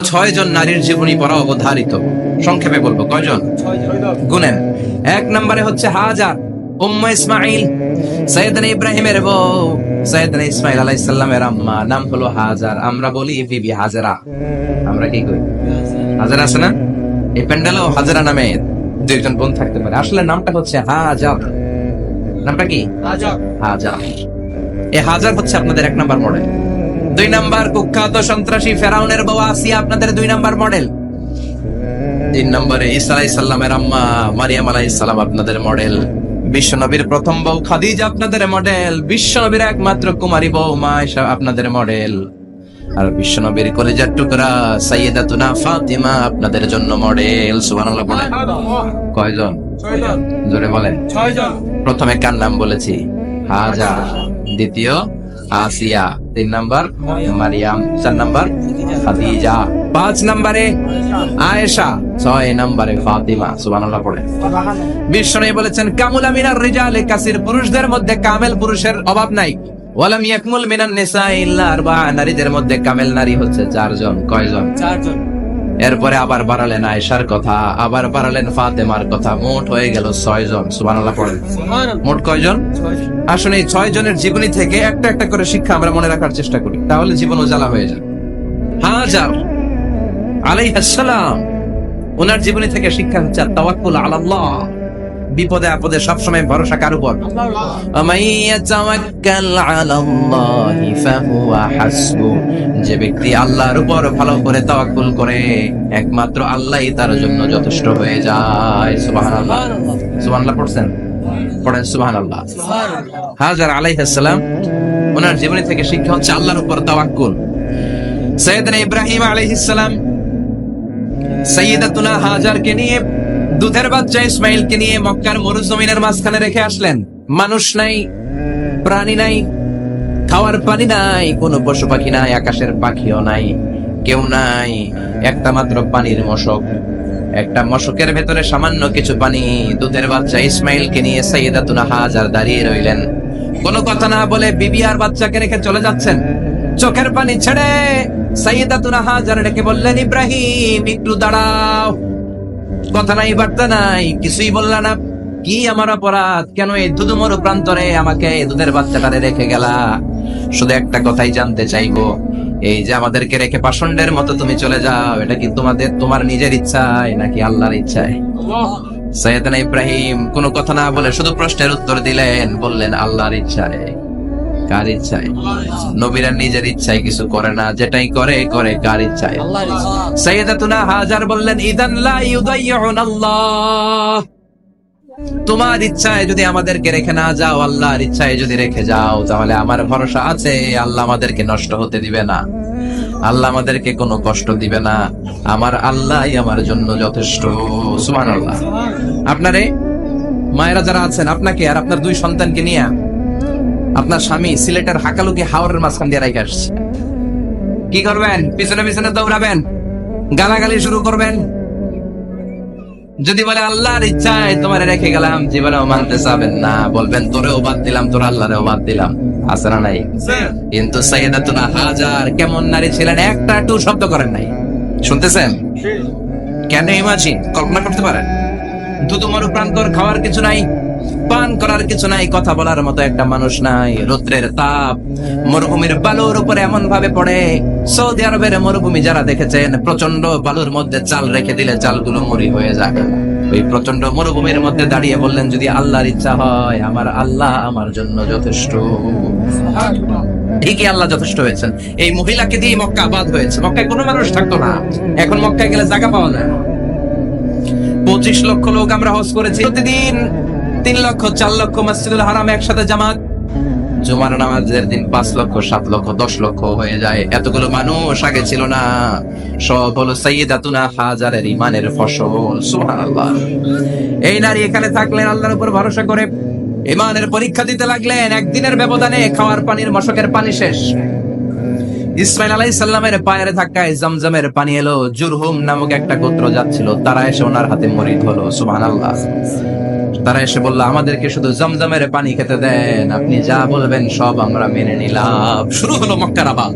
6 জন নারীর জীবনী পড়া অবধারিত। সংক্ষেপে বলবো কয়জন গুনেন। 1 নম্বরে হচ্ছে হাজার উম্মে ইসমাইল, সাইয়েদনা ইব্রাহিমের বউ, সাইয়েদনা ইসমাইল আলাইহিস সালামের আম্মা, নাম হলো হাজার। আমরা বলি বিবি হাজেরা, আমরা কি কই হাজেরা আছে না? এই প্যান্ডেলেও হাজেরা নামে 2 জন বোন থাকতে পারে, আসলে নামটা হচ্ছে হাজার। নামটা কি হাজার। এই হাজার হচ্ছে আপনাদের 1 নম্বর মডেল। 2 নম্বর কুখ্যাত সন্ত্রাসী ফেরাউনের বউ আসিয়া আপনাদের 2 নম্বর মডেল। 3 নম্বরে ঈসা আলাইহিস সালামের আম্মা মারিয়াম আলাইহিস সালাম আপনাদের মডেল। বিশ্বনবীর প্রথম বউ খাদিজা আপনাদের মডেল। বিশ্বনবীর একমাত্র কুমারী বউ মা আয়েশা আপনাদের মডেল। আর বিশ্বনবীর কলিজার টুকরা সাইয়্যিদাতুনা ফাতিমা আপনাদের জন্য মডেল। সুবহানাল্লাহ বলেন। কয়জন? 6 জন। জোরে বলেন। 6 জন। প্রথমে কার নাম বলেছি? হাজার। দ্বিতীয় আসিয়া। 3 নম্বর মারিয়াম। 4 নম্বর খাদিজা। 5 নম্বরে আয়েশা। 6 নম্বরে ফাতিমা। সুবহানাল্লাহ পড়ে। বিশ্বনবী বলেছেন কামুলা মিনার রিজালে কাসির, পুরুষদের মধ্যে কামেল পুরুষের অভাব নাই। ওয়ালাম ইয়াকমুল মিনান নিসা ইল্লা আরবা, নারীদের মধ্যে কামেল নারী হচ্ছে 4 জন। কয়জন? 4 জন। এরপরে আবার বাড়ালেন আয়েশার কথা, আবার বাড়ালেন ফাতেমার কথা, মোট হয়ে গেল 6 জন। সুবহানাল্লাহ পড়েন। মোট কয়জন? 6 জন। আসলে এই 6 জনের জীবনী থেকে একটা একটা করে শিক্ষা আমরা মনে রাখার চেষ্টা করি, তাহলে জীবন উজালা হয়ে যায়। হাজার আলাইহিস সালাম, ওনার জীবনী থেকে শিক্ষা হচ্ছে তাওয়াক্কুল আলাল্লাহ, বিপদে আপদে সবসময় ভরসা কার উপর? যে ব্যক্তি আল্লাহর উপর ভালো করে তাওয়াক্কুল করে, একমাত্র আল্লাহই তার জন্য যথেষ্ট হয়ে যায়। সুবহানাল্লাহ। সুবহানাল্লাহ পড়ছেন? পড়েন সুবহানাল্লাহ। হাজার আলাইহিস সালাম, ওনার জীবনী থেকে শিক্ষা হচ্ছে আল্লাহর উপর তাওয়াক্কুল। সাইয়েদনা ইব্রাহিম আলাইহিস সালাম সাইয়্যিদাতুনা হাজারকে নিয়ে, দুধের বাচ্চা ইসমাইলকে নিয়ে মক্কার মরুজমিনের মাঝখানে রেখে আসলেন। মানুষ নাই, প্রাণী নাই, খাওয়ার পানি নাই, কোনো পশু পাখি নাই, আকাশের পাখিও নাই, কেউ নাই, একটা মাত্র পানির মশক। একটা মশকের ভেতরে সামান্য কিছু পানি। দুধের বাচ্চা ইসমাইলকে নিয়ে সাইয়্যিদাতুনা হাজার দাঁড়িয়ে রইলেন। কোনো কথা না বলে বিবি আর বাচ্চাকে রেখে চলে যাচ্ছেন। চোখের পানি ছেড়ে সাইয়্যিদাতুনা হাজার ডেকে বললেন, ইব্রাহিম একটু দাঁড়াও। কথা নাই, বার্তা নাই, কিছুই বললা না। কি আমার অপরাধ? কেন এই দুধুমরু প্রান্তরে আমাকে দুধের বাচ্চাটারে রেখে গেলা? শুধু একটা কথাই জানতে চাইবো, এই যে আমাদেরকে রেখে পাষণ্ডের মতো তুমি চলে যাও, এটা কি তোমার নিজের ইচ্ছায় নাকি আল্লাহর ইচ্ছায়? সাইয়েদনা ইব্রাহিম কোনো কথা না বলে শুধু প্রশ্নের উত্তর দিলেন, বললেন আল্লাহর ইচ্ছায়। কার ইচ্ছায়? নবীরা নিজের ইচ্ছায় কিছু করে না, যেটাই করে কার ইচ্ছায়? আল্লাহর ইচ্ছা। সাইয়্যিদাতুনা হাজার বললেন, ইদান লা ইউদাইয়ুনাল্লাহ, তোমার ইচ্ছায় যদি আমাদেরকে রেখে না যাও, আল্লাহর ইচ্ছায় যদি রেখে যাও, তাহলে আমার ভরসা আছে আল্লাহ আমাদেরকে নষ্ট হতে দিবে না, আল্লাহ আমাদেরকে কোনো কষ্ট দিবে না, আমার আল্লাহই আমার জন্য যথেষ্ট। সুবহানাল্লাহ। আপনারে মায়েরা যারা আছেন, আপনাকে আর আপনার 2 সন্তানকে নিয়ে আপনার স্বামী সিলেটের হাকালুকি হাওরের মাঝখান দিয়ে রেখে আসছে। কি করবেন? পিছনে পিছনে দৌড়াবেন, গালাগালি শুরু করবেন। যদি বলে আল্লাহর ইচ্ছায় তোমারে রেখে গেলাম, জীবনেও মানতে চাবেন না, বলবেন তোরেও বাদ দিলাম, তোর আল্লাহরেও বাদ দিলাম। আছে না নাই? কিন্তু সাইয়্যিদাতুনা হাজার কেমন নারী ছিলেন, একটা টু শব্দ করেন নাই। শুনতেছেন? কেন ইমাজিন, কল্পনা করতে পারেন? দুধুমরু প্রান্তর, খাওয়ার কিছু নাই, পান করার কিছু নাই, কথা বলার মতো একটা মানুষ নাই, রৌদ্রের তাপ মরুভূমির বালুর উপরে এমন ভাবে পড়ে। সৌদি আরবের মরুভূমি যারা দেখেছেন, প্রচন্ড বালুর মধ্যে চাল রেখে দিলে চালগুলো মরি হয়ে যায়। ওই প্রচন্ড মরুভূমির মধ্যে দাঁড়িয়ে বললেন, যদি আল্লাহর ইচ্ছা হয়, আমার আল্লাহ আমার জন্য যথেষ্ট। ঠিকই আল্লাহ যথেষ্ট হয়েছেন। এই মহিলাকে দিয়ে মক্কা আবাদ হয়েছে। মক্কায় কোনো মানুষ থাকতো না, এখন মক্কায় গেলে জায়গা পাওয়া যায়। 25 লক্ষ লোক আমরা হজ করেছি, প্রতিদিন 3 লক্ষ 4 লক্ষ মসজিদুল হারাম একসাথে জামাত। জুমার নামাজের দিন 5 লক্ষ 7 লক্ষ 10 লক্ষ হয়ে যায়। এতগুলো মানুষ আগে ছিল না। সব হলো সাইয়্যিদাতুনা হাজারের ইমানের ফসল। সুবহানাল্লাহ। এই নারী এখানে থাকলেন আল্লাহর উপর ভরসা করে, ইমানের পরীক্ষা দিতে লাগলেন। একদিনের ব্যবধানে খাওয়ার পানির মশকের পানি শেষ। ইসমাইল আলাইহিস সালামের পায়ের ধাক্কায় জমজমের পানি এলো। জুরহুম নামক একটা গোত্র যাচ্ছিল, তারা এসে ওনার হাতে মরিদ হলো। সুবহানাল্লাহ। তারা এসে বলল, আমাদেরকে শুধু জমজমের পানি খেতে দেন, আপনি যা বলবেন সব আমরা মেনে নিলাম। শুরু হলো মক্কার আবাদ।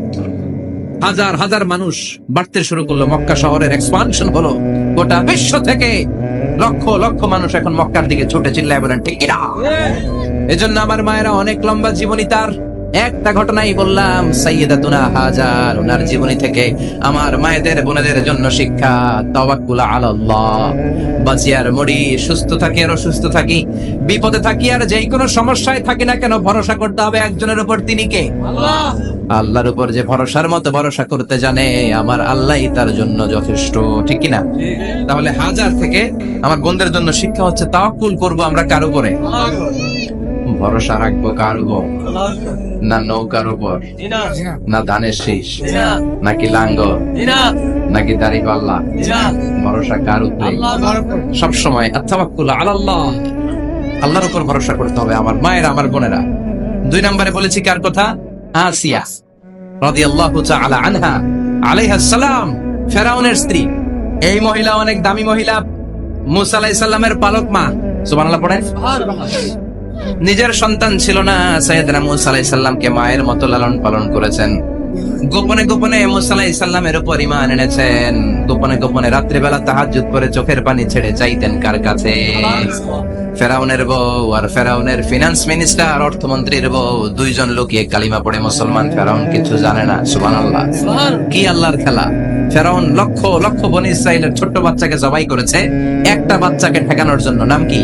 হাজার হাজার মানুষ বাড়তে শুরু করলো, মক্কা শহরের এক্সপানশন হলো, গোটা বিশ্ব থেকে লক্ষ লক্ষ মানুষ এখন মক্কার দিকে ছুটে চিল্লায় বলেন ঠিক কিনা? এজন্য আমার মায়েরা অনেক লম্বা জীবনী, তার একটা ঘটনাই বললাম, সাইয়্যিদাতুনা হাজার, ওনার জীবনী থেকে আমার মায়েদের বোনেদের জন্য শিক্ষা, তাওয়াক্কুল আলাল্লাহ। বাঁচি আর মরি, সুস্থ থাকি আর অসুস্থ থাকি, বিপদে থাকি আর যেই কোনো সমস্যায় থাকি না কেন, ভরসা করতে হবে একজনের উপর, তিনি কে? আল্লাহ। আল্লাহর উপর যে ভরসার মতো ভরসা করতে জানে, আমার আল্লাহই তার জন্য যথেষ্ট, ঠিক কিনা? তাহলে হাজার থেকে আমার বোনদের জন্য শিক্ষা হচ্ছে, তাওয়াক্কুল করব আমরা কার উপরে? ভরসা রাখবো কার উপর? না নৌকার উপর, না ধানের শীষ, নাকি লাঙ্গল, নাকি দাড়ি পাল্লা? ভরসা কার উপরে? সবসময় আত্তাওয়াক্কুল আলাল্লাহ, আল্লাহর উপর ভরসা করতে হবে আমার মায়েরা, আমার বোনেরা। 2 নম্বরে বলেছি কার কথা? আসিয়া রাদিয়াল্লাহু তাআলা আনহা আলাইহাস সালাম, ফেরাউনের স্ত্রী। এই মহিলা অনেক দামি মহিলা, মুসা আলাইহিস সালামের পালক মা। সুবহানাল্লাহ পড়েন। নিজের সন্তান ছিল না, সাইয়েদনা মুসা আলাইহিস সালামকে মায়ের মতো লালন পালন করেছেন। গোপনে গোপনে মুসা আলাইহিস সালামের উপর ঈমান এনেছেন। গোপনে গোপনে রাত্রি বেলা তাহাজ্জুদ করে চোখের পানি ছেড়ে চাইতেন কার কাছে? ফেরাউনের বউ আর ফেরাউনের ফিনান্স মিনিস্টার, অর্থমন্ত্রীর বউ, 2 জন লুকিয়ে কালিমা পড়ে মুসলমান। ফেরাউন কিছু জানে না। সুবহানাল্লাহ। কি আল্লাহর খেলা! ফেরাউন লক্ষ লক্ষ বনী ইসরাইলের ছোট্ট বাচ্চাকে জবাই করেছে একটা বাচ্চাকে ঠেকানোর জন্য, নাম কি?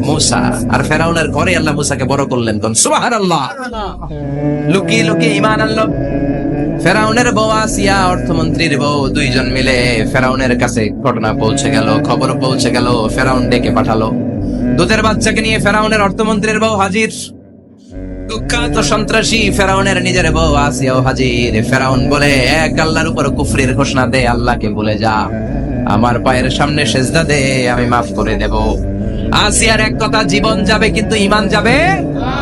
মুসা। আর ফেরাউনের ঘরে আল্লাহ মুসাকে বড় করলেন। কোন সুবহানাল্লাহ! লুকিয়ে লুকিয়ে ঈমান আনলো। ফেরাউনের বউ আসিয়া, অর্থমন্ত্রীর বউ, 2 জন মিলে ফেরাউনের কাছে ঘটনা পৌঁছে গেল, খবর পৌঁছে গেল। ফেরাউন ডেকে পাঠালো, দুধের বাচ্চাকে নিয়ে ফেরাউনের অর্থমন্ত্রীর বউ হাজির। কুখ্যাত সন্ত্রাসী ফেরাউনের নিজের বউ আসিয়াও হাজির। ফেরাউন বলে, এক আল্লাহর উপর কুফরির ঘোষণা দে, আল্লাহকে ভুলে যা, আমার পায়ের সামনে সেজদা দে, আমি মাফ করে দেব। আসিয়ার এক কথা, জীবন যাবে কিন্তু ঈমান যাবে না।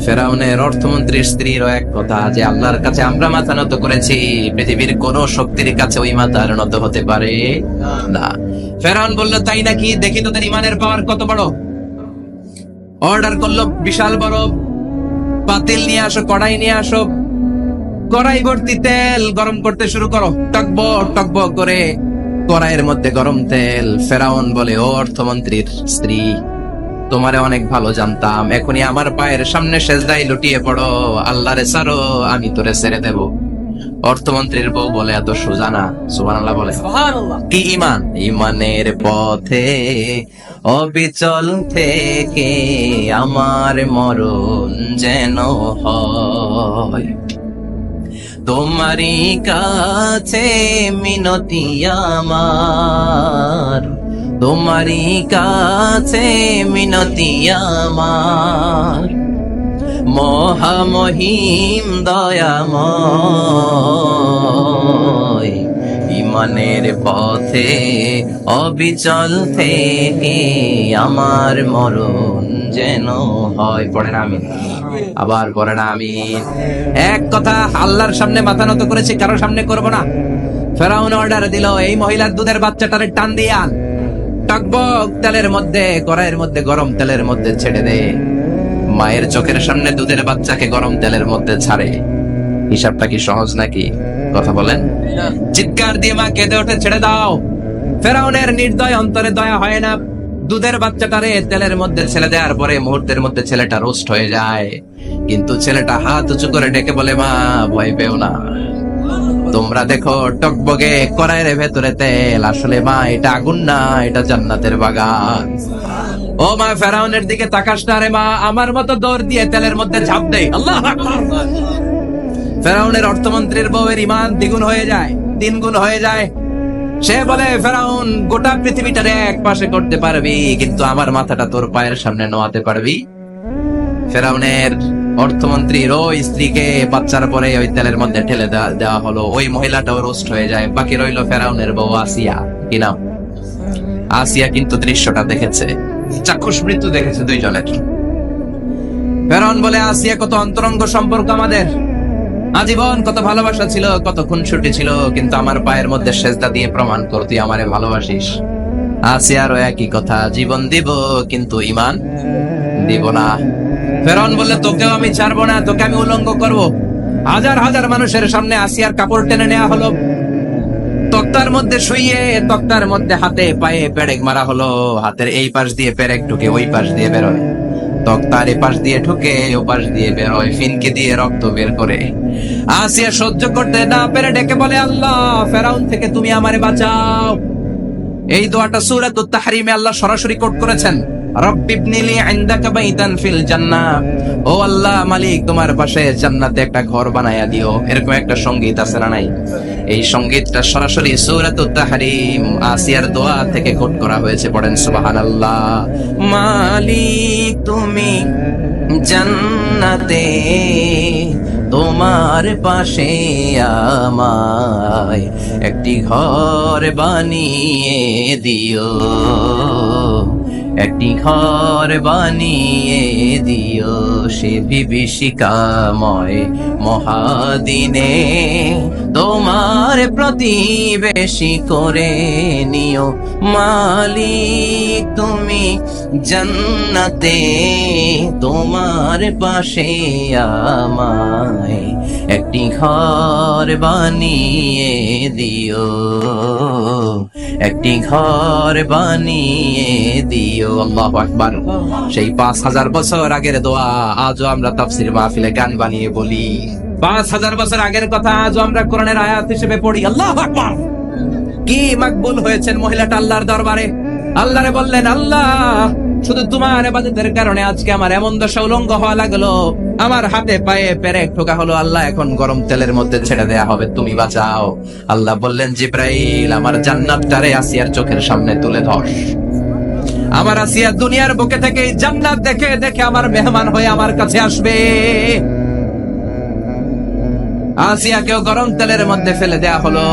ফেরাউনের অর্থমন্ত্রীর স্ত্রীরও এক কথা, যে আল্লাহর কাছে আমরা মাথা নত করেছি, পৃথিবীর কোন শক্তির কাছে ওই মাথার নত হতে পারে না। ফেরাউন বলল, তাই নাকি? দেখি তোদের ঈমানের পাওয়ার কত বড়। অর্ডার করলো, বিশাল বড় পাতিল নিয়ে আসো, কড়াই নিয়ে আসো, কড়াই ভর্তি তেল গরম করতে শুরু করো। টকবক টকবক করে কড়াইয়ের মধ্যে গরম তেল। ফেরাউন বলে, ও অর্থমন্ত্রীর স্ত্রী, তোমারে অনেক ভালো জানতাম, এখনই আমার পায়ের সামনে সেজদায় লুটিয়ে পড়ো, আল্লাহরে ছাড়ো, আমি তোরে ছেড়ে দেব। অর্থমন্ত্রীর বউ বলে, এত সোজা না। সুবহানাল্লাহ বলে। কি ঈমান? ঈমানের পথে অবিচল থেকে আমার মরণ যেন হয়, তোমারই কাছে মিনতি আমার, তোমারই কাছে মিনতি আমার, মহামহিম দয়াময়, ঈমানের পথে অবিচল থেকে আমার মরণ যেন হয়। পড়েন আমিন। আবার পড়েন আমিন। এক কথা, আল্লাহর সামনে মাথা নত করেছি, কারোর সামনে করব না। ফেরাউন অর্ডার দিল, এই মহিলার দুধের বাচ্চাটারে টান দিয়ে আন, টকবক তেলের মধ্যে, কড়াইয়ের মধ্যে গরম তেলের মধ্যে ছেড়ে দে। মায়ের চোখের সামনে দুধের বাচ্চাকে গরম তেলের মধ্যে ছাড়ে। হিসাবটা কি সহজ নাকি? কথা বলেন। চিৎকার দিয়ে মা কেঁদে ওঠে, ছেড়ে দাও। ফেরাউনের নির্দয় অন্তরে দয়া হয় না। দুধের বাচ্চাটারে তেলের মধ্যে ছেড়ে দেওয়ার পরে মুহূর্তের মধ্যে ছেলেটা রোস্ট হয়ে যায়। কিন্তু ছেলেটা হাত উঁচু করে ডেকে বলে, মা ভয় পেও না, তোমরা দেখো টকবগে কড়াইয়ের ভেতরে তেল, আসলে মা এটা আগুন না, এটা জান্নাতের বাগান। ও মা, ফেরাউনের দিকে তাকাস না রে মা, আমার মতো দৌড় দিয়ে তেলের মধ্যে ঝাঁপ দেয়। আল্লাহু আকবার। ফেরাউনের অর্থমন্ত্রীর বউয়ের ঈমান দ্বিগুণ হয়ে যায়, 3 গুণ হয়ে যায়। সে বলে, ফেরাউন, গোটা পৃথিবীটারে এক পাশে করতে পারবি, কিন্তু আমার মাথাটা তোর পায়ের সামনে নোয়াতে পারবি? ফেরাউনের অর্থমন্ত্রীর ওই স্ত্রীকে বাচ্চার পরে ওই তেলের মধ্যে ঠেলে দেওয়া হলো। ওই মহিলাটাও রোস্ট হয়ে যায়। বাকি রইল ফেরাউনের বউ আসিয়া। কি নাম? আসিয়া কিন্তু দৃশ্যটা দেখেছে, চাক্ষুষ মৃত্যু দেখেছে 2 জনের। ফেরাউন বলে, আসিয়া, কত অন্তরঙ্গ সম্পর্ক আমাদের, আজীবন কত ভালোবাসা ছিল, কত খুনসুটি ছিল, কিন্তু আমার পায়ের মধ্যে সেজদা দিয়ে প্রমাণ কর তুই আমারে ভালোবাসিস। আসিয়ারও একই কথা, জীবন দিব কিন্তু ঈমান দিব না। ফেরাউন বললে, তোকেও আমি ছাড়বো না, তোকে আমি উলঙ্গ করব। হাজার হাজার মানুষের সামনে আসিয়ার কাপড় টেনে নেওয়া হলো, তক্তার মধ্যে শুইয়ে তক্তার মধ্যে হাতে পায়ে পেরেক মারা হলো। হাতের এই পাশ দিয়ে পেরেক ঢুকে ওই পাশ দিয়ে বেরোয়, তক্তার এই পাশ দিয়ে ঢুকে ও পাশ দিয়ে বেরোয়, ফিনকে দিয়ে রক্ত বের করে। আসিয়া সহ্য করতে না পেরে ডেকে বলে, আল্লাহ, ফেরাউন থেকে তুমি আমারে বাঁচাও। এই দোয়াটা সূরাতুত তাহরিমে আল্লাহ সরাসরি কোট করেছেন, রব্বিবনিলি ইনদাকা বাইতান ফিল জান্নাহ। ও আল্লাহ মালিক, তোমার পাশে জান্নাতে একটা ঘর বানায়া দিও। এরকম একটা সংগীত আছে না নাই? এই সংগীতটা সরাসরি সূরাতুত তাহরিম আসিয়ার দোয়া থেকে কোট করা হয়েছে। পড়েন সুবহানাল্লাহ। মালিক তুমি জান্নাতে তোমার পাশে আমায় একটি ঘর বানিয়ে দিও, একটি ঘর বানিয়ে দিও সে বিভীষিকাময় মহাদিনে, তোমার প্রতিবেশী করে নিও। মালিক তুমি জান্নাতে তোমার পাশে আমায় একটি ঘর বানিয়ে দিও, একটি ঘর বানিয়ে দিও। আল্লাহু আকবার। সেই 5000 বছর আগের দোয়া আজও আমরা তাফসীর মাহফিলে গান বানিয়ে বলি। 5000 বছর আগের কথা আজও আমরা কোরআনের আয়াত হিসেবে পড়ি। আল্লাহু আকবার। কি মাকবুল হয়েছেন মহিলাটা আল্লাহর দরবারে। আল্লাহরে বললেন, আল্লাহ, শুধু তোমার ইবাদতের কারণে আজকে আমার এমন দশা উলঙ্গ হওয়া লাগলো, আমার হাতে পায়ে পেরেক ঠোকা হলো। আল্লাহ, এখন গরম তেলের মধ্যে ছেড়ে দেয়া হবে, তুমি বাঁচাও। আল্লাহ বললেন, জিব্রাইল, আমার জান্নাতটারে আসিয়ার চোখের সামনে তুলে ধর। আমার আসিয়া দুনিয়ার বুকে থেকে জান্নাত দেখে দেখে আমার মেহমান হয়ে আমার কাছে আসবে। আসিয়াকেও গরম তেলের মধ্যে ফেলে দেয়া হলো।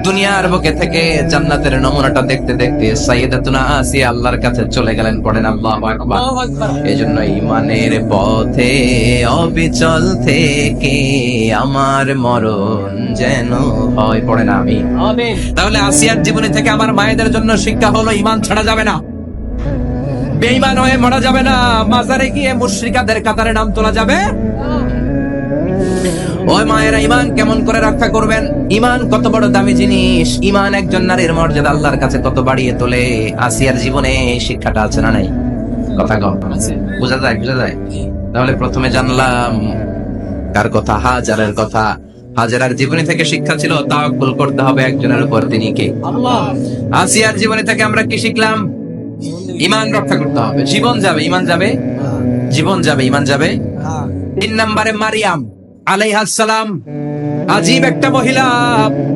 দুনিয়ার বুকে থেকে জান্নাতের নমুনাটা দেখতে দেখতে সাইয়েদাতুনা আসিয়া আল্লাহর কাছে চলে গেলেন। পড়েন আল্লাহু আকবার। এজন্য ঈমানের পথে অবিচল থেকে আমার মরণ যেন হয়। পড়েন আমিন। তাহলে আসিয়ার জীবনী থেকে আমার মায়েদের জন্য শিক্ষা হলো, ঈমান ছাড়া যাবে না, বেঈমান হয়ে মরা যাবে না, মাজারে গিয়ে মুশরিকাদের কাতারে নাম তোলা যাবে। ওই মায়েরা ঈমান কেমন করে রক্ষা করবেন? ঈমান কত বড় দামি জিনিস। ঈমান একজন নারীর মর্যাদা আল্লাহর কাছে কত বাড়িয়ে তোলে। আসিয়ার জীবনে এই শিক্ষাটা আছে না নাই? কথা কম আছে, বোঝা যায়? বোঝা যায়। তাহলে প্রথমে জানলাম কার কথা? হাজারের কথা। হাজারার জীবনী থেকে শিক্ষা ছিল তাওয়াক্কুল করতে হবে একজনের উপর, তিনি কে? আল্লাহ। আসিয়ার জীবনী থেকে আমরা কি শিখলাম? ঈমান রক্ষা করতে হবে। জীবন যাবে, ঈমান যাবে, জীবন যাবে, ঈমান যাবে। 3 নম্বরে মারিয়াম আলাইহিস সালাম, আজীব একটা মহিলা,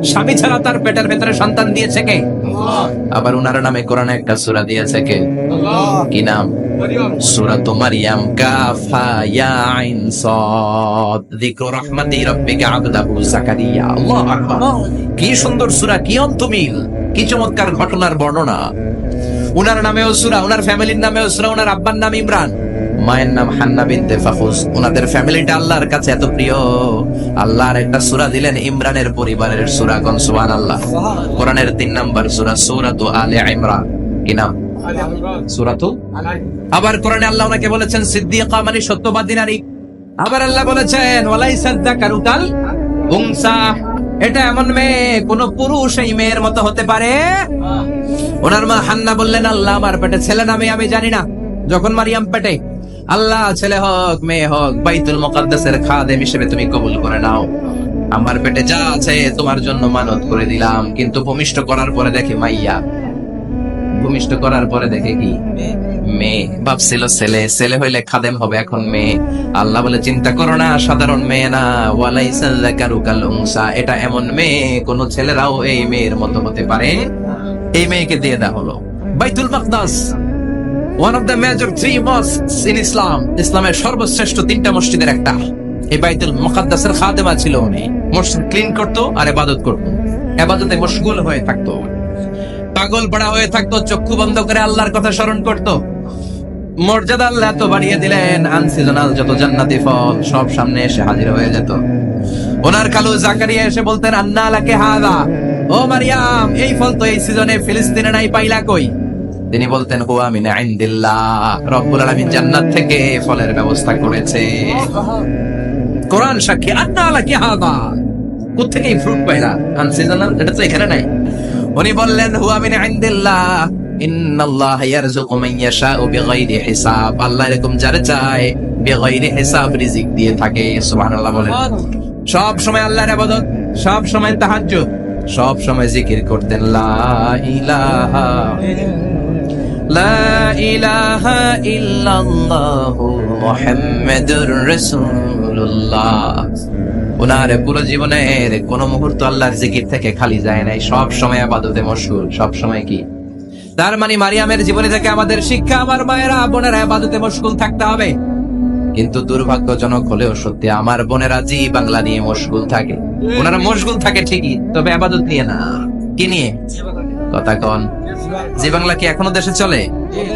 স্বামী ছাড়া তার পেটের ভেতরে সন্তান দিয়েছে কে? আল্লাহ। আবার উনার নামে কোরআনে একটা সূরা দিয়েছে কে? আল্লাহ। কি নাম? সূরাতু মারইয়াম। কাফ হা ইয়া আইন সাদ, যিকরু রাহমাতি রাব্বিকা আবদাহু যাকারিয়া। আল্লাহু আকবার। কি সুন্দর সূরা, কি অন্তমিল, কি চমৎকার ঘটনার বর্ণনা। উনার নামেও সূরা, উনার ফ্যামিলির নামেও সূরা। উনার আব্বার নাম ইমরান, মায়ের নাম হান্না বিনতে ফাখুস। উনাদের ফ্যামিলিটা আল্লাহর কাছে এত প্রিয়, আল্লাহর একটা সূরা দিলেন ইমরানের পরিবারের সূরা। কোন? সুবহানাল্লাহ। কোরআনের 3 নাম্বার সূরা, সূরাতু আলে ইমরান। কি নাম? সূরাতু। আবার কোরআনে আল্লাহ ওনাকে বলেছেন সিদ্দিকা, মানে সত্যবাদী নারী। আবার আল্লাহ বলেছেন ওয়ালাইসা যাকারু কাল উনসা, এটা এমন মেয়ে কোন পুরুষ এই মেয়ের মতো হতে পারে? ওনার মা হান্না বললেন, আল্লাহ, আমার পেটে ছেলে না মেয়ে আমি জানি না। যখন মারিয়াম পেটে, আল্লাহ, ছেলে হোক মেয়ে হোক, বাইতুল মুকাদ্দাসের খাদেম হিসেবে তুমি কবুল করে নাও। আমার পেটে যা আছে তোমার জন্য মানত করে দিলাম। কিন্তু ভূমিষ্ঠ করার পরে দেখে মাইয়া, ভূমিষ্ঠ করার পরে দেখে কি? মেয়ে। ভাবছিল ছেলে, ছেলে হইলে খাদেম হবে, এখন মেয়ে। আল্লাহ বলে, চিন্তা করো না, সাধারণ মেয়ে না। ওয়ালাইসা যাকারু কাল উনসা, এটা এমন মেয়ে কোন ছেলেরাও এই মেয়ের মতো হতে পারে। এই মেয়েকে দিয়ে দেওয়া হলো বাইতুল মাকদাস, one of the major 3 mosques in Islam, ইসলামের সর্বশ্রেষ্ঠ 3টা মসজিদের একটা। এই বাইতুল মুকাদ্দাসের খাদেমা ছিল উনি। মসজিদ ক্লিন করতো আর ইবাদত করতো, ইবাদতে মশগুল হয়ে থাকতো, পাগল পড়া হয়ে থাকতো, চক্ষু বন্ধ করে আল্লাহর কথা স্মরণ করতো। মর্যাদা আল্লাহ এত বাড়িয়ে দিলেন, আনসিজনাল যত জান্নাতি ফল সব সামনে এসে হাজির হয়ে যেত। ওনার খালু জাকারিয়া এসে বলতেন, আন্না লাকে হাযা, ও মারিয়াম, এই ফল তো এই সিজনে ফিলিস্তিনে নাই, পাইলা কই? তিনি বলতেন, হুয়া মিন ইনদিল্লাহ, রব্বুল আলামিন জান্নাত থেকে ফলের ব্যবস্থা করেছে। কোরআন সাক্ষী। আন্না লাকি হাদা, কোত্থেকে এই ফ্রুট পাইলা? আনছি জানা, এটা তো এখানে নাই। উনি বললেন হুয়া মিন ইনদিল্লাহ, ইন্নাল্লাহা ইয়ারযুকু মান ইয়াশাউ বিগাইরি হিসাব। আল্লাহ এরকম যারে চায় বিগাইরি হিসাব রিজিক দিয়ে থাকে। সুবহানাল্লাহ বলেন। সব সময় আল্লাহর ইবাদত, সব সময় তাহাজ্জুদ, সব সময় জিকির করতেন লা ইলাহা লা ইলাহা ইল্লাল্লাহু মুহাম্মাদুর রাসূলুল্লাহ। ওনার পুরো জীবনের কোন মুহূর্ত আল্লাহর জিকির থেকে খালি যায় নাই, সব সময় ইবাদতে মশগুল, সব সময় কি। তার মানে মারিয়ামের জীবনে থেকে আমাদের শিক্ষা, আমার মায়েরা বোনেরা ইবাদতে মশগুল থাকতে হবে। কিন্তু দুর্ভাগ্যজনক হলেও সত্যি, আমার বোনেরা জি বাংলা নিয়ে মশগুল থাকে। ওনারা মশগুল থাকে ঠিকই, তবে ইবাদত নিয়ে না। কি নিয়ে? কথা কন। জি বাংলা কি এখনো দেশে চলে?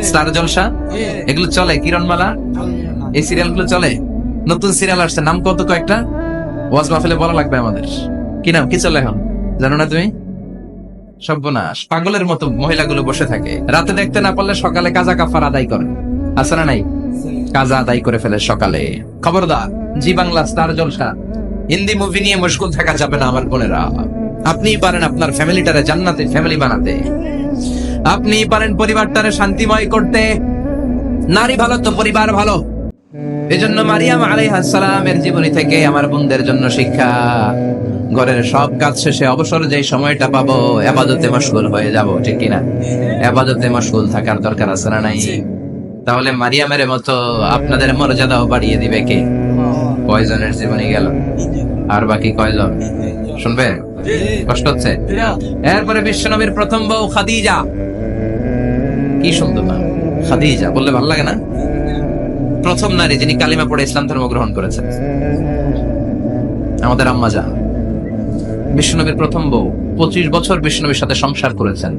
স্টার জলসা এগুলো চলে, কিরণমালা, এই সিরিয়াল গুলো চলে। নতুন সিরিয়াল আসছে, নাম কত কয়েকটা, ওয়াজ মাহফিলে বলা লাগবে আমাদের। কি নাম, কি চলে এখন জানো না তুমি? সর্বনাশ, পাগলের মতো মহিলাগুলো বসে থাকে, রাতে দেখতে না পারলে সকালে কাজা কাফার আদায় করে। আছে না নাই? কাজা আদায় করে ফেলে সকালে। খবরদার, জি বাংলা, স্টার জলসা, হিন্দি মুভি নিয়ে মশগুল থাকা যাবে না আমার বোনেরা। আপনিই পারেন আপনার ফ্যামিলিটারে জান্নাতে ফ্যামিলি বানাতে, আপনিই পারেন পরিবারটারে শান্তিময় করতে। নারী ভালো তো পরিবার ভালো। এজন্য মারিয়াম আলাইহিস সালামের জীবনী থেকে আমার বোনদের জন্য শিক্ষা, ঘরের সব কাজ শেষে অবসর যে সময়টা পাবো ইবাদতে মশগুল হয়ে যাব, ঠিক কিনা? ইবাদতে মশগুল থাকার দরকার আছে না নাই? তাহলে মারিয়ামের মতো আপনাদের মর্যাদাও বাড়িয়ে দিবে কে? কয়জনের জীবনী গেল, আর বাকি কয়জন শুনবে? কষ্ট হচ্ছে? এরপরে বিশ্বনবীর প্রথম বউ খাদিজা। কি সুন্দর না, খাদিজা বললে ভালো লাগে না? প্রথম নারী যিনি কালিমা পড়ে ইসলাম ধর্ম গ্রহণ করেছেন, আমাদের আম্মা জান। বিশ্বনবীর প্রথম বউ, 25 বছর বিশ্বনবীর সাথে সংসার করেছেন,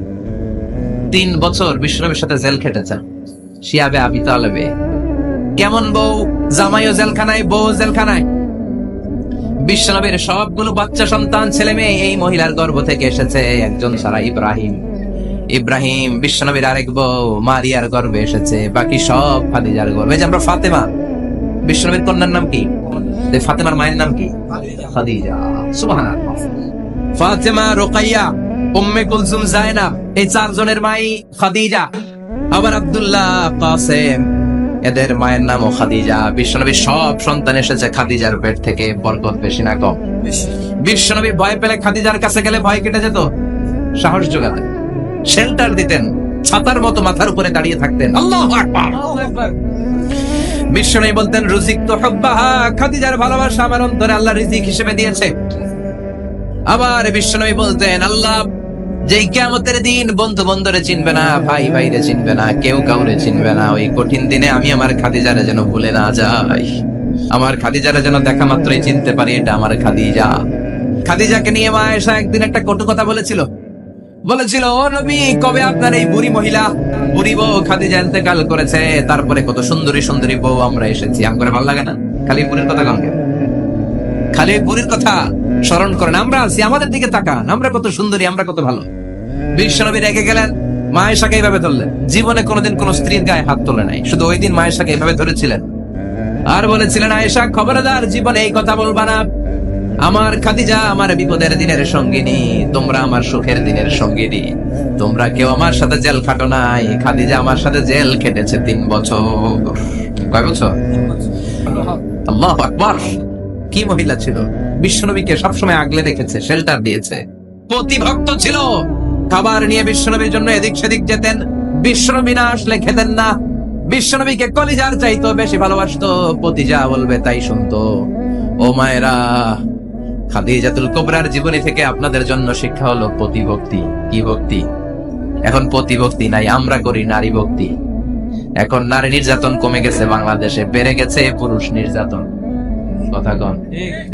3 বছর বিশ্বনবীর সাথে জেল খেটেছেন শিয়াবে আবি তালেবে। কেমন বউ? জামাইও জেলখানায়, বউ জেলখানায়। বিশ্বনবীর সবগুলো বাচ্চা সন্তান, ছেলে মেয়ে এই মহিলার গর্ভ থেকে এসেছে, একজন ছাড়া, ইব্রাহিম। ইব্রাহিম বিশ্বনবীর আরেক বউ মারিয়ার গর্ভে এসেছে, বাকি সব খাদিজার গর্ভে। যে আমরা ফাতেমা, বিশ্বনবীর কন্যার নাম কি? ফাতেমার মায়ের নাম কি? খাদিজা। সুবহানাল্লাহ। ফাতেমা, রুকাইয়া, উম্মে কুলসুম, জায়নাব, এই 4 জনের মাই খাদিজা। আবার আব্দুল্লাহ, কাসেম, এদের মায়ের নামও খাদিজা। বিশ্বনবীর সব সন্তান এসেছে খাদিজার পেট থেকে। বরকত বেশি না কম? বিশ্বনবী ভয় পেলে খাদিজার কাছে গেলে ভয় কেটে যেত, সাহস যোগাতেন, শেল্টার দিতেন, ছাতার মতো মাথার উপরে দাঁড়িয়ে থাকতেন। আল্লাহু আকবার। বিশ্বনবী বলতেন রুজিকতু হুব্বাহা, খাদিজার ভালোবাসা আমার অন্তরে আল্লাহ রিজিক হিসেবে দিয়েছে। আবার বিশ্বনবী বলতেন আল্লাহ যেই কিয়ামতের দিন বন্ধু বন্ধুরে চিনবে না, ভাই ভাইরে চিনবে না, কেউ কাউরে চিনবে না, ওই কঠিন দিনে আমি আমার খাদিজারে যেন ভুলে না যাই, আমার খাদিজারে যেন দেখা মাত্রই চিনতে পারি এটা আমার খাদিজা। খাদিজাকে নিয়ে মা আয়েশা একদিন একটা কটু কথা বলেছিল। ও নবী, কবে আপনার এই বুড়ি মহিলা, বুড়ি বউ খাদিজা ইন্তেকাল করেছে, তারপরে কত সুন্দরী সুন্দরী বউ আমরা এসেছি। আমার ভালো লাগে না? খালি বুড়ির কথা কন কেন? খালি বুড়ির কথা স্মরণ করেন। আমরা আছি, আমাদের দিকে তাকান, আমরা কত সুন্দরী, আমরা কত ভালো। বিশ্বনবী রেগে গেলেন, মা আয়েশাকে এইভাবে ধরলেন। জীবনে কোনোদিন কোন স্ত্রীর গায়ে হাত তোলে নাই, শুধু ওই দিন মা আয়েশাকে এইভাবে ধরেছিলেন আর বলেছিলেন আয়েশা খবরদার জীবনে এই কথা বলবা না, আমার খাদিজা আমার বিপদের দিনের সঙ্গিনী, তোমরা আমার সুখের দিনের সঙ্গিনী, তোমরা কেউ আমার সাথে জেল খাটো নাই, খাদিজা আমার সাথে জেল খেটেছে 3 বছর। কয় বছর? আল্লাহু আকবার। কি মহিলা ছিল! বিশ্বনবীকে সবসময় আগলে রেখেছে, শেল্টার দিয়েছে, প্রতিভক্ত ছিল। খাবার নিয়ে বিশ্বনবীর জন্য এদিক সেদিক যেতেন, বিশ্বনবী না আসলে খেতেন না। বিশ্বনবীকে কলিজার চাইতো বেশি ভালোবাসতো, পতি যা বলবে তাই শুনতো। ও মায়েরা, খাদিজাতুল কুবরার জীবনী থেকে আপনাদের জন্য শিক্ষা হলো প্রতিভক্তি। কি ভক্তি? এখন প্রতিভক্তি নাই, আমরা করি নারী ভক্তি। এখন নারী নির্যাতন কমে গেছে বাংলাদেশে, বেড়ে গেছে পুরুষ নির্যাতন। কথা কন।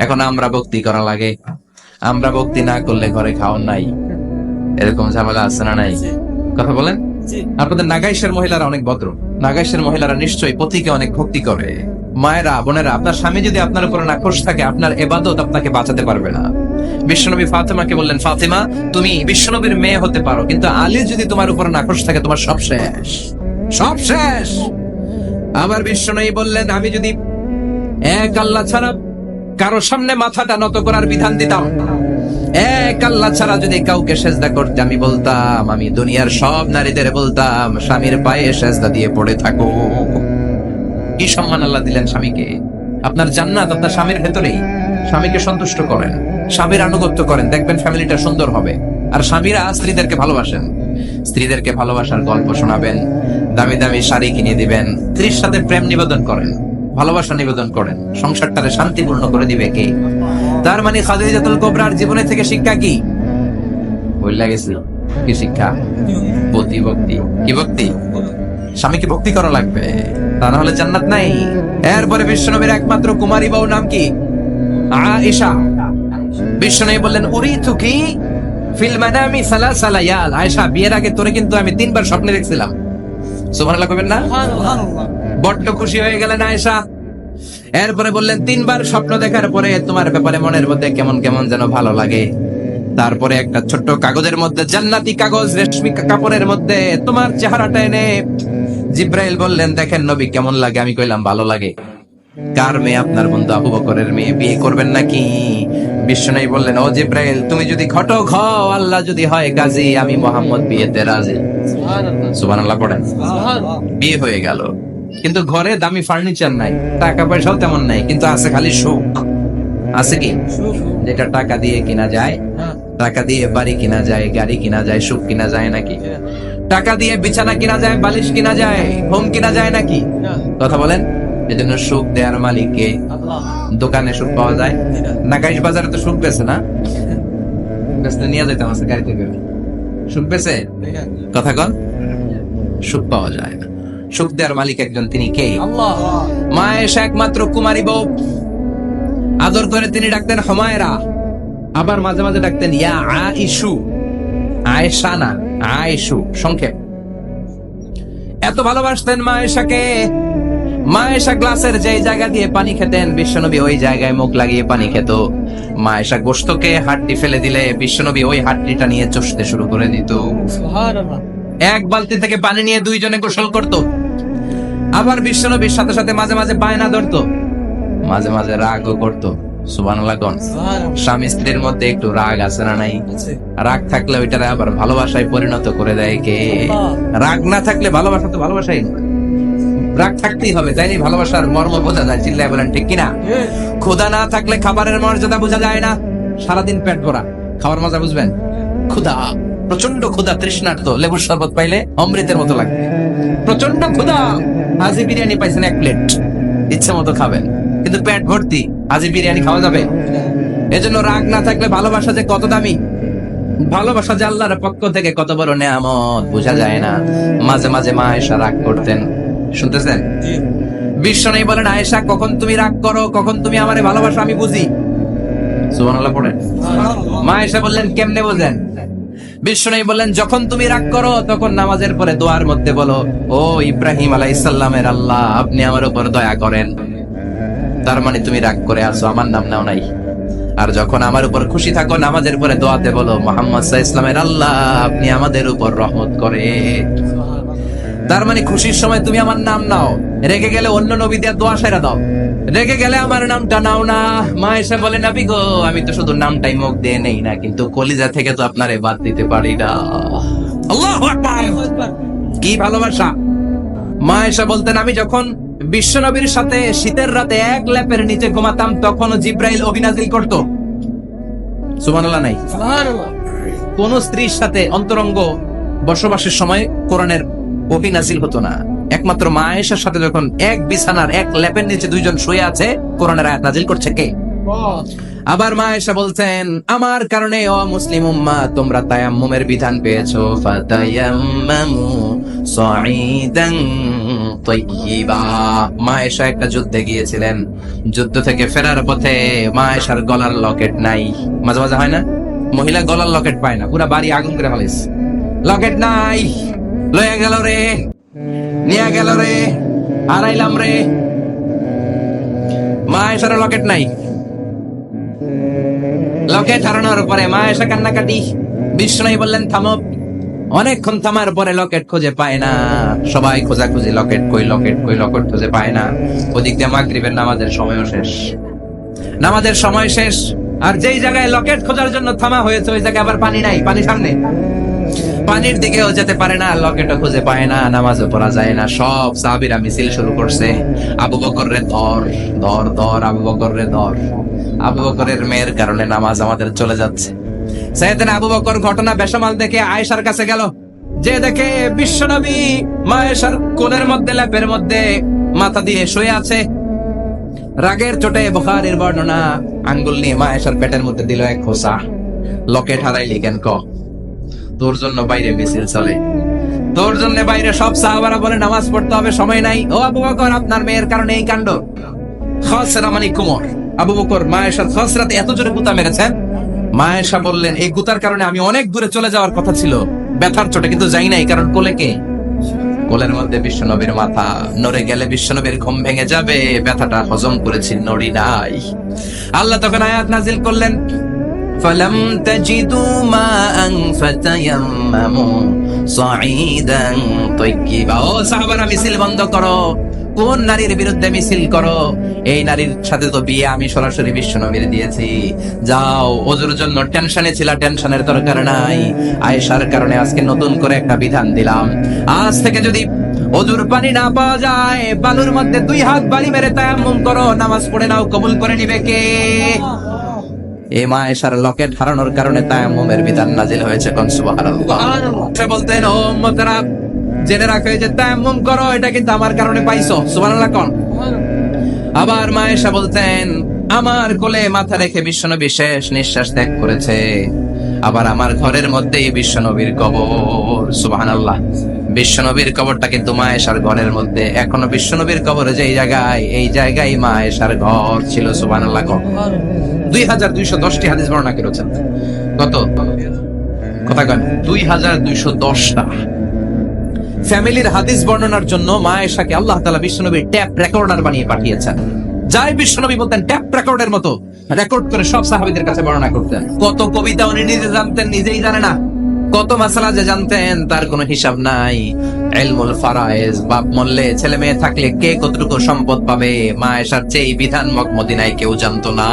এখন আমরা ভক্তি করা লাগে, আমরা ভক্তি না করলে ঘরে খাওয়ার নাই, এরকম ঝামেলা আছে না নাই? কথা বলেন। আপনাদের নাগাইশের মহিলারা অনেক ভদ্র, নাগাইশের মহিলারা নিশ্চয়ই পতিকে অনেক ভক্তি করে। মায়েরা, বোনেরা, আপনার স্বামী যদি আপনার উপর নাখোশ থাকে, আপনার ইবাদত আপনাকে বাঁচাতে পারবে না। বিশ্বনবী ফাতেমাকে বললেন, ফাতেমা তুমি বিশ্বনবীর মেয়ে হতে পারো, কিন্তু আলী যদি তোমার উপর নাখোশ থাকে তোমার সব শেষ, সব শেষ। আবার বিশ্বনবী বললেন, আমি যদি এক আল্লাহ ছাড়া কারো সামনে মাথাটা নত করার বিধান দিতাম। এক আল্লাহ ছাড়া যদি কাউকে সেজদা করতে আমি বলতাম, আমি দুনিয়ার সব নারীদের বলতাম স্বামীর পায়ে সেজদা দিয়ে পড়ে থাকো। কি সম্মান আল্লাহ দিলেন স্বামীকে। আপনার জান্নাত আপনার স্বামীর ভেতরেই। স্বামীকে সন্তুষ্ট করেন, স্বামীর আনুগত্য করেন, দেখবেন ফ্যামিলিটা সুন্দর হবে। আর স্বামীরা স্ত্রীদেরকে ভালোবাসেন, স্ত্রীদেরকে ভালোবাসার গল্প শোনাবেন, দামি দামি শাড়ি কিনে দিবেন, স্ত্রীর সাথে প্রেম নিবেদন করেন, ভালোবাসা নিবেদন করেন, সংসারটারে শান্তিপূর্ণ করে দিবে কে? তার মানে খাদিজাতুল কুবরার জীবনে থেকে শিক্ষা কি? বললা গেছি কি শিক্ষা? পতি ভক্তি। কি ভক্তি? স্বামীকে ভক্তি করা লাগবে, তা না হলে জান্নাত নাই। এরপরে বিশ্বনবীর একমাত্র কুমারী বউ নাম কি? আয়েশা। বিশ্বনবী বললেন উরিতু কি ফিল মানামি সালাসা লায়াল। আয়েশা, বিয়ের আগে তোরে কিন্তু আমি 3 বার স্বপ্নে দেখছিলাম। সুবহানাল্লাহ কইবেন না? বড্ড খুশি হয়ে গেলেন আয়েশা। এরপরে বললেন 3 বার স্বপ্ন দেখার পরে তোমার ব্যাপারে মনের মধ্যে কেমন কেমন যেন ভালো লাগে। তারপরে একটা ছোট্ট কাগজের মধ্যে, জান্নাতি কাগজ, রেশমি কাপড়ের মধ্যে তোমার চেহারাটা এনে জিব্রাইল বললেন দেখেন নবী কেমন লাগে। আমি কইলাম ভালো লাগে। কার মেয়ে? আপনার বন্ধু আবু বকরের মেয়ে। বিয়ে করবেন নাকি? বিশ্বনবী বললেন ও জিব্রাইল, তুমি যদি ঘটক হও, আল্লাহ যদি হয় গাজী, আমি মুহাম্মদ বিয়েতে রাজি। সুবহানাল্লাহ পড়েন। বিয়ে হয়ে গেল, কিন্তু ঘরে দামি ফার্নিচার নাই, টাকা পয়সাও তেমন নাই, কিন্তু আছে খালি সুখ। আছে কি? যেটা টাকা দিয়ে কিনা যায়। টাকা দিয়ে বাড়ি কিনা যায়, গাড়ি কিনা যায়, সুখ কিনা যায় নাকি? টাকা দিয়ে বিছানা কিনা যায়, বালিশ কিনা যায়, হোম কিনা যায় নাকি? কথা বলেন। এজন্য সুখ দেয়ার মালিক কে? দোকানে সুখ পাওয়া যায় না? গাইশ বাজারে তো সুখ বেছে না, বেচতে নিয়ে যাইতাম আছে গাড়িতে করে। সুখ বেছে? কথা কন। সুখ পাওয়া যায় না। সুখ দেয়ার মালিক একজন, তিনি কে? আল্লাহ। মা আয়েশা একমাত্র কুমারী বউ। আদর করে তিনি ডাকতেন হুমায়রা, আবার মাঝে মাঝে ডাকতেন ইয়া আয়েশু। আয়েশা না, আয়েশু সংক্ষেপ। এত ভালোবাসতেন মা আয়েশাকে। মা আয়েশা গ্লাসের যে জায়গা দিয়ে পানি খেতেন, বিশ্বনবী ওই জায়গায় মুখ লাগিয়ে পানি খেত। মা আয়েশা গোশতকে হাড্ডি ফেলে দিলে বিশ্বনবী ওই হাড্ডিটা নিয়ে চষতে শুরু করে দিত। সুবহানাল্লাহ। এক বালতি থেকে পানি নিয়ে দুইজনে গোসল করত। আবার বিশ্বনবীর সাথে সাথে মাঝে মাঝে বায়না ধরতো, মাঝে মাঝে রাগও করতো। সুবহানাল্লাহ কোন? স্বামী স্ত্রীর মধ্যে একটু রাগ আছে না নাই? রাগ থাকলে ওইটারে আবার ভালোবাসায় পরিণত করে দেয় কে? রাগ না থাকলে ভালোবাসা তো ভালোবাসাই। রাগ থাকতেই হবে, তাইলে ভালোবাসার মর্ম বোঝা যায়। চিল্লায় বলেন ঠিক কিনা? ক্ষুধা না থাকলে খাবারের মর্যাদা বোঝা যায় না। সারাদিন পেট ভরা, খাবার মজা বুঝবেন? ক্ষুধা, প্রচন্ড ক্ষুধা, তৃষ্ণার্ত, লেবুর শরবত পাইলে অমৃতের মতো লাগবে। প্রচন্ড ক্ষুধা, আজি বিরিয়ানি পাইছেন 1 প্লেট, ইচ্ছে মতো খাবেন, কিন্তু পেট ভর্তি, আজি বিরিয়ানি খাওয়া যাবে? এজন্য রাগ না থাকলে ভালোবাসা যে কত দামি, ভালোবাসা যে আল্লাহর পক্ষ থেকে কত বড় নেয়ামত বোঝা যায় না। মাঝে মাঝে মা আয়েশা রাগ করতেন। শুনতেছেন? বিশ্বনবী বলেন আয়েশা, কখন তুমি রাগ করো, কখন তুমি আমারে ভালোবাসো আমি বুঝি। সুবহানাল্লাহ পড়েন। মা আয়েশা বললেন কেমনে বোঝেন? বিশ্বনবী বললেন যখন তুমি রাগ করো তখন নামাজের পরে দোয়ার মধ্যে বলো, ও ইব্রাহিম আলাইহিস সালামের আল্লাহ, আপনি আমার উপর দয়া করেন। তার মানে তুমি রাগ করে আছো, আমার নাম নাও নাই। আর যখন আমার উপর খুশি থাকো নামাজের পরে দোয়াতে বলো, মুহাম্মদ সাল্লাল্লাহু আলাইহি ওয়াসাল্লামের আল্লাহ, আপনি আমাদের উপর রহমত করে। তার মানে খুশির সময় তুমি আমার নাম নাও, রেগে গেলে অন্য নবী দিয়ে দোয়া সেরা দাও, রেগে গেলে আমার নামটা নাও না। মা এসে বলে নবী গো, আমি তো শুধু নামটাই মুখ দিয়ে নেই না, কিন্তু কলিজা থেকে তো আপনারে বাদ দিতে পারি না। আল্লাহু আকবার! কি ভালোবাসা! মা এসে বলতেন আমি যখন বিশ্বনবীর সাথে শীতের রাতে এক লেপের নিচে ঘুমাতাম তখন জিব্রাইল অভিনাজিল করতো। সুবহানাল্লাহ নাই? সুবহানাল্লাহ। কোন স্ত্রীর সাথে অন্তরঙ্গ বসবাসের সময় কোরআনের অভিনাজিল হতো না। একমাত্র মা আয়েশার সাথে যখন এক বিছানার এক লেপের নিচে দুইজন শুয়ে আছে, কোরআনের আয়াত নাজিল করছে কে? আবার মা আয়েশা বলছেন আমার কারণে ও মুসলিম উম্মাহ তোমরা তায়াম্মুমের বিধান পেয়েছো। ফাতায়াম্মামু সাঈদান তাইয়্যিবা। মা আয়েশা একটা যুদ্ধে গিয়েছিলেন, যুদ্ধ থেকে ফেরার পথে মা আয়েশার গলার লকেট নাই। মাঝে মাঝে হয় না, মহিলা গলার লকেট পায় না, পুরা বাড়ি আগুন করে ফেলেছে, লকেট নাই, লয়ে গেল রে, নিয়ে গেল রে, হারাইলাম রে। মা আয়েশার লকেট নাই। লকেট হারানোর পরে মা আয়েশা কান্নাকাটি। বিশ্বনবী বললেন থামো। অনেকক্ষণ থামার পরে লকেট খুঁজে পায় না, সবাই খোঁজাখুঁজি, লকেট কই, লকেট কই, লকেট খুঁজে পায় না। ওদিক দিয়ে মাগরিবের নামাজের সময়ও শেষ। নামাজের সময় শেষ, আর যেই জায়গায় লকেট খোঁজার জন্য থামা হয়েছে ওই জায়গায় আবার পানি নাই, পানি সামনে, পানির দিকেও যেতে পারে না, লকেটও খুঁজে পায় না, নামাজও পড়া যায় না। সব সাহাবীরা মিছিল শুরু করছে, আবু বকর রে ধর ধর ধর, আবু বকর রে ধর। আবু বকরের মেয়ের কারণে নামাজ আমাদের চলে যাচ্ছে। সাইয়েদনা আবু বকর ঘটনা বেসামাল দেখে আয়েশার কাছে গেল, যে দেখে বিশ্বনবী মা আয়েশার কোলের মধ্যে ল্যাপের মধ্যে মাথা দিয়ে শুয়ে আছে। রাগের চোটে বুখারীর বর্ণনা, আঙ্গুল নিয়ে মা আয়েশার পেটের মধ্যে দিল এক খোঁচা। লকেট হারাইলি কেন ক? তোর জন্য বাইরে মিছিল চলে, তোর জন্য বাইরে সব সাহাবারা বলে নামাজ পড়তে হবে, সময় নাই। ও আবু বকর, আপনার মেয়ের কারণে এই কাণ্ড। খসরা মানে কোমর। আবু বকর মা আয়েশার খসরাতে এত জোরে গুতা মেরেছেন, মা আয়েশা বললেন এই গুতার কারণে আমি অনেক দূরে চলে যাওয়ার কথা ছিল ব্যথার চোটে, কিন্তু যাই নাই, কারণ কোলে কে? কোলের মধ্যে বিশ্বনবীর মাথা, নড়ে গেলে বিশ্বনবীর ঘুম ভেঙে যাবে, ব্যথাটা হজম করেছি, নড়ি নাই। আল্লাহ তখন আয়াত নাজিল করলেন, ফালাম তাজিদু মাআন ফাতায়াম্মামু সাঈদান তাইয়্যিবা। ও সাহাবারা, মিছিল বন্ধ করো। কোন নারীর বিরুদ্ধে মিছিল করো? এই নারীর সাথে তো বিয়ে আমি সরাসরি বিশ্বনবীর দিয়েছি। যাও, ওজুর জন্য টেনশনে ছিলা, টেনশনের দরকার নাই। আয়েশার কারণে আজকে নতুন করে একটা বিধান দিলাম, আজ থেকে যদি ওজুর পানি না পাওয়া যায়, বালুর মধ্যে 2 হাত বালি মেরে তায়াম্মুম করো, নামাজ পড়ে নাও, কবুল করে নিবে কে? এই মা আয়েশার লকেট হারানোর কারণে তায়াম্মুমের বিধান নাজিল হয়েছে। কোন সুবহানাল্লাহ। সে বলতেন, ও উম্মতেরা, জেনে রাখো যে তায়াম্মুম করো, এটা কিন্তু আমার কারণে পাইছো। সুবহানাল্লাহ কোন। আবার মা আয়েশা বলতেন, আমার কোলে মাথা রেখে বিশ্বনবী শেষ নিঃশ্বাস ত্যাগ করেছে, আবার আমার ঘরের মধ্যেই বিশ্বনবীর কবর। সুবহানাল্লাহ। বিশ্বনবীর কবরটা কিন্তু মা আয়েশার ঘরের মধ্যে, এখনো বিশ্বনবীর কবর যেই জায়গায়, এই জায়গায় মা আয়েশার ঘর ছিল। সুবহানাল্লাহ। 2210টি হাদিস বর্ণনা করেছেন। কত কথা কন? 2210টা। ফ্যামিলির হাদিস বর্ণনার জন্য মা আয়েশাকে আল্লাহ তাআলা বিশ্বনবীর ট্যাপ রেকর্ডার বানিয়ে পাঠিয়েছেন। যাই বিশ্বনবী বলতেন ট্যাপ রেকর্ডের মতো রেকর্ড করে সব সাহাবীদের কাছে বর্ণনা করতেন। কত কবিতা উনি নিজে জানতেন, নিজেই জানে না। কত মাসালা যে জানতেন তার কোনো হিসাব নাই। ইলমুল ফারায়েজ, বাপ মরলে ছেলে মেয়ে থাকলে কে কতটুকু সম্পদ পাবে, মা আয়েশার চেয়ে বিধান মদিনায় কেউ জানতো না।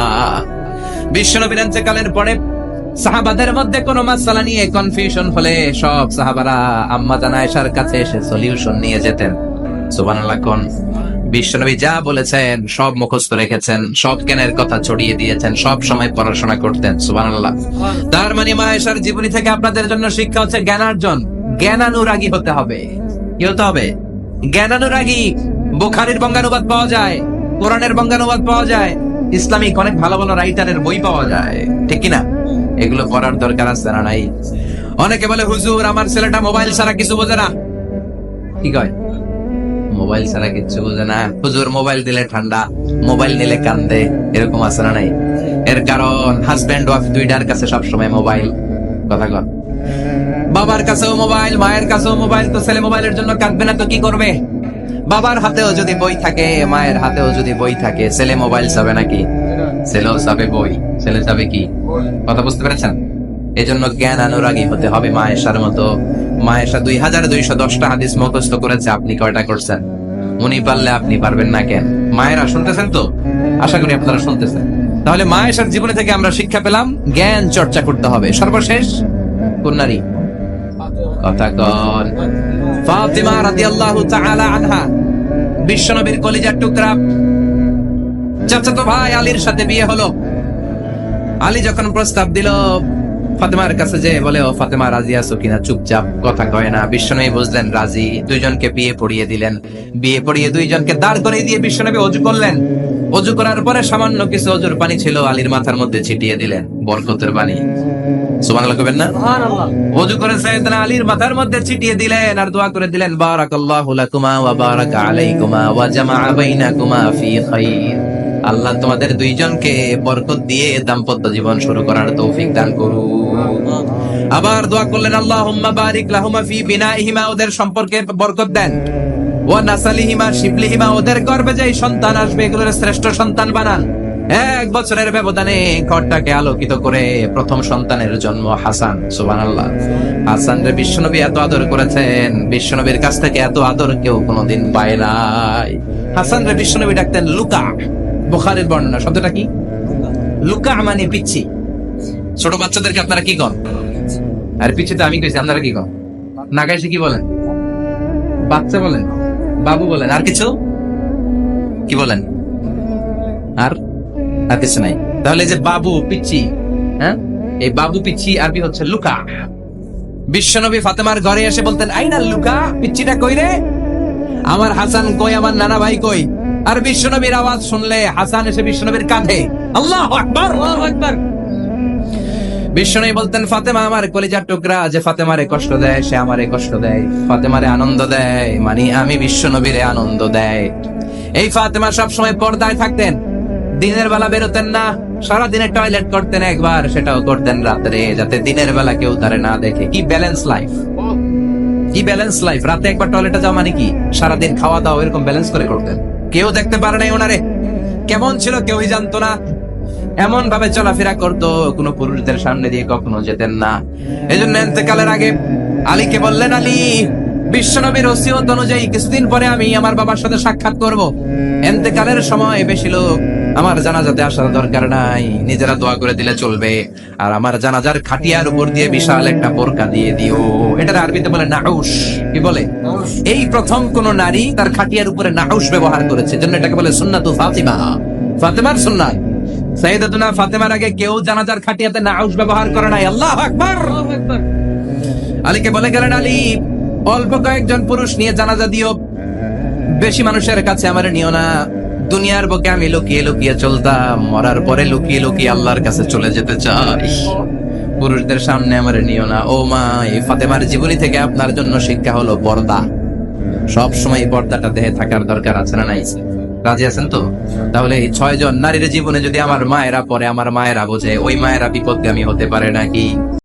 বিশ্বনবীর ইন্তেকালের পরে সাহাবাদের মধ্যে কোনো মাসালা নিয়ে কনফিউশন হলে সব সাহাবারা আম্মা জান আয়েশার কাছে এসে সলিউশন নিয়ে যেতেন। সুবহানাল্লাহ কোন। বিশ্বনবী যা বলেছেন সব মুখস্থ রেখেছেন, সব জ্ঞানের কথা ছড়িয়ে দিয়েছেন, সব সময় পড়াশোনা করতেন। সুবহানাল্লাহ। তার মানে মা আয়েশার জীবনী থেকে আপনাদের জন্য শিক্ষা হচ্ছে জ্ঞানার্জন, জ্ঞানানুরাগী হতে হবে। কি হতে হবে? জ্ঞানানুরাগী। বুখারীর বঙ্গানুবাদ পাওয়া যায়, কোরআনের বঙ্গানুবাদ পাওয়া যায়, ইসলামিক অনেক ভালো ভালো রাইটারের বই পাওয়া যায়, ঠিক কিনা? এগুলো পড়ার দরকার আছে না নাই? অনেকে বলে, হুজুর আমার ছেলেটা মোবাইল ছাড়া কিছু বোঝে না। কি কয়? মোবাইল ছাড়া কিছু বোঝে না। হুজুর মোবাইল দিলে ঠান্ডা, মোবাইল নিলে কান্দে, এরকম আছে না নাই? এর কারণ হাজবেন্ড ওয়াইফ দুইটার কাছে সবসময় মোবাইল। কথা কন। বাবার কাছেও মোবাইল, মায়ের কাছেও মোবাইল, তো ছেলে মোবাইলের জন্য কাঁদবে না তো কি করবে? বাবার হাতেও যদি বই থাকে, মায়ের হাতেও যদি বই থাকে, ছেলে মোবাইল চাবে নাকি? ছেলেও চাবে বই, ছেলে চাবে কি? কথা বুঝতে পেরেছেন? এজন্য জ্ঞান অনুরাগী হতে হবে মা আয়েশার মতো। মা আয়েশা 2210টা হাদিস মুখস্থ করেছে, আপনি কয়টা করছেন? উনি পারলে আপনি পারবেন না কেন? মায়েরা শুনতেছেন তো? আশা করি আপনারা শুনতেছেন। তাহলে মা আয়েশার জীবনে থেকে আমরা শিক্ষা পেলাম জ্ঞান চর্চা করতে হবে। সর্বশেষ কোন নারী? কথা কন। ফাতিমা রাদিয়াল্লাহু তাআলা আনহা, বিশ্বনবীর কলিজার টুকরা। চাচাতো ভাই আলীর সাথে বিয়ে হলো। আলী যখন প্রস্তাব দিল ফাতেমার কাছে, যে বলে, ও ফাতেমা রাজি আছো কিনা? চুপচাপ, কথা কয় না। বিশ্বনবী বুঝলেন রাজি, দুইজনকে বিয়ে পড়িয়ে দিলেন। বিয়ে পড়িয়ে দুইজনকে দাঁড় করিয়ে দিয়ে বিশ্বনবী ওযু করলেন। ওযু করার পরে সামান্য কিছু ওযুর পানি ছিল, আলীর মাথার মধ্যে ছিটিয়ে দিলেন, বরকতের পানি। সুবহানাল্লাহ কইবেন না? সুবহানাল্লাহ। ওযু করে সাইয়েদনা আলীর মাথার মধ্যে ছিটিয়ে দিলেন আর দোয়া করে দিলেন, বারাকাল্লাহু লাকুমা ওয়া বারাকা আলাইকুমা ওয়া জামাআ বাইনাকুমা ফি খাইর। আল্লাহ তোমাদের দুইজনকে বরকত দিয়ে দাম্পত্য জীবন শুরু করার তৌফিক দান করুন। আবার দোয়া করলেন, আল্লাহুম্মা বারিক লাহুমা ফি বিনাইহিমা, ওদের সম্পর্কে বরকত দেন। ওয়া নাসালিহিমা, শিবলিহিমা, ওদের গর্ভে যেই সন্তান আসবে এগুলোর শ্রেষ্ঠ সন্তান বানান। 1 বছরের ব্যবধানে ঘরটাকে আলোকিত করে প্রথম সন্তানের জন্ম হাসান। সুবহানাল্লাহ। হাসান রে বিশ্বনবী এত আদর করেছেন, বিশ্বনবীর কাছ থেকে এত আদর কেউ কোনোদিন পায় নাই। হাসান রে বিশ্বনবী ডাকতেন লুকা। বুখারীর বর্ণনা, শব্দটা কি? লুকা মানে পিচ্ছি। ছোট বাচ্চাদেরকে আপনারা কি কন? আর পিচ্ছি তো আমি কইছি, আপনারা কি কন? নাগাইছে কি বলেন? বাচ্চা বলেন, বাবু বলেন, আর কিছু কি বলেন? আর আর কিছু নাই। তাহলে যে বাবু পিচ্ছি, হ্যাঁ, এই বাবু পিচ্ছি আরবি হচ্ছে লুকা। বিশ্বনবী ফাতেমার ঘরে এসে বলতেন, আইনা লুকা, পিচ্ছিটা কই রে? আমার হাসান কই, আমার নানা ভাই কই? আর বিশ্বনবীর আওয়াজ শুনলে হাসান এসে বিশ্বনবীর কাঁধে, আল্লাহু আকবার, আল্লাহু আকবার। বিশ্বনবী বলতেন, ফাতেমা আমার কলিজার টুকরা, যে ফাতেমারে কষ্ট দেয় সে আমারে কষ্ট দেয়, ফাতেমারে আনন্দ দেয় মানে আমি বিশ্বনবীরে আনন্দ দেয়। এই ফাতেমা সব সময় পর্দায় থাকতেন, দিনের বেলা বেরোতেন না, সারাদিনে টয়লেট করতেন একবার, সেটাও করতেন রাত্রে, যাতে দিনের বেলা কেউ তারে না দেখে। কি ব্যালেন্স লাইফ, কি ব্যালেন্স লাইফ! রাতে একবার টয়লেটে যাওয়া মানে কি সারাদিন খাওয়া দাওয়া এরকম ব্যালেন্স করে করতেন। কেউ দেখতে পারে নাই ওনারে কেমন ছিল, কেউই জানতো না। এমন ভাবে চলাফেরা করতো, কোন পুরুষদের সামনে দিয়ে কখনো যেতেন না। এজন্য ইন্তেকালের আগে আলীকে বললেন, আলী, বিশ্বনবীর ওসিয়ত অনুযায়ী কিছুদিন পরে আমি আমার বাবার সাথে সাক্ষাৎ করব। ইন্তেকালের সময় বেশি লোক আমার জানাজাতে আসার দরকার নাই, নিজেরা দোয়া করে দিলে চলবে। আর আমার জানাজার খাটিয়ার উপর দিয়ে বিশাল একটা বোরকা দিয়ে দিও। এটার আরবিতে বলে নাউশ। কি বলে? এই প্রথম কোন নারী তার খাটিয়ার উপরে নাউশ ব্যবহার করেছে, জন্য এটাকে বলে সুন্নাতু ফাতিমা, ফাতেমার সুন্নাত। সাইয়েদাতুনা ফাতেমার আগে কেউ জানাজার খাটিয়াতে নাউশ ব্যবহার করে নাই। আল্লাহু আকবার। আলীকে বলে গেলেন, আলী, অল্প কয়েকজন পুরুষ নিয়ে জানাজা দিও, বেশি মানুষের কাছে আমার নিও না। দুনিয়ার বুকে আমি লুকিয়ে লুকিয়ে চলতাম, মরার পরে লুকিয়ে লুকিয়ে আল্লাহর কাছে চলে যেতে চাই, পুরুষদের সামনে আমার নিও না। ও মা, এই ফাতেমার জীবনী থেকে আপনার জন্য শিক্ষা হলো পর্দা। সব সময় পর্দাটা দেহে থাকার দরকার আছে না নাই? রাজি আছেন তো? তাহলে এই 6 জন নারীর জীবনে যদি আমার মায়েরা পরে, আমার মায়েরা বোঝে, ওই মায়েরা বিপদগামী হতে পারে নাকি?